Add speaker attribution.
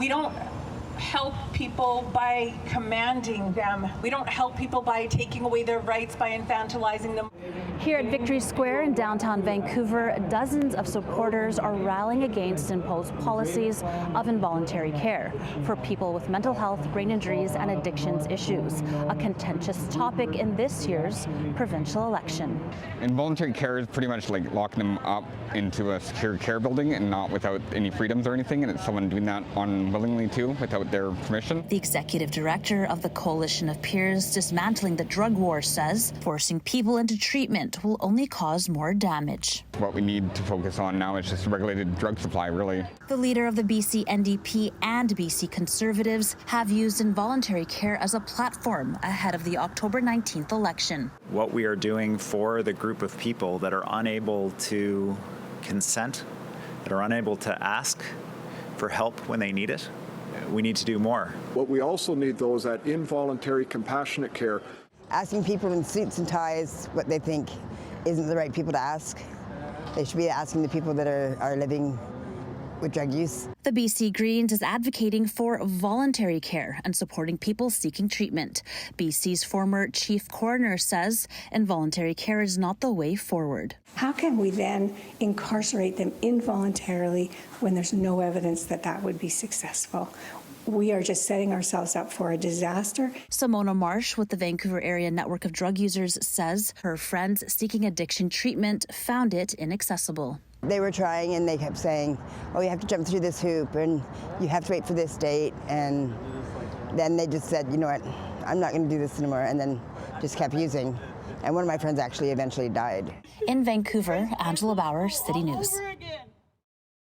Speaker 1: We don't help people by commanding them. We don't help people by taking away their rights, by infantilizing them.
Speaker 2: Here at Victory Square in downtown Vancouver, dozens of supporters are rallying against imposed policies of involuntary care for people with mental health, brain injuries, and addictions issues, a contentious topic in this year's provincial election.
Speaker 3: Involuntary care is pretty much like locking them up into a secure care building and not without any freedoms or anything, and it's someone doing that unwillingly too, without their permission.
Speaker 2: The executive director of the Coalition of Peers Dismantling the Drug War says forcing people into treatment will only cause more damage.
Speaker 3: What we need to focus on now is just regulated drug supply, really.
Speaker 2: The leader of the BC NDP and B.C Conservatives have used involuntary care as a platform ahead of the October 19th election.
Speaker 4: What we are doing for the group of people that are unable to consent, that are unable to ask for help when they need it, we need to do more.
Speaker 5: What we also need, though, is that involuntary compassionate care.
Speaker 6: Asking people in suits and ties what they think isn't the right people to ask. They should be asking the people that are living with drug use.
Speaker 2: The BC Greens is advocating for voluntary care and supporting people seeking treatment. BC's former chief coroner says involuntary care is not the way forward.
Speaker 7: How can we then incarcerate them involuntarily when there's no evidence that that would be successful? We are just setting ourselves up for a disaster.
Speaker 2: Simona Marsh with the Vancouver Area Network of Drug Users says her friends seeking addiction treatment found it inaccessible.
Speaker 6: They were trying and they kept saying, oh, you have to jump through this hoop and you have to wait for this date. And then they just said, you know what, I'm not going to do this anymore, and then just kept using. And one of my friends actually eventually died.
Speaker 2: In Vancouver, Angela Bauer, City News.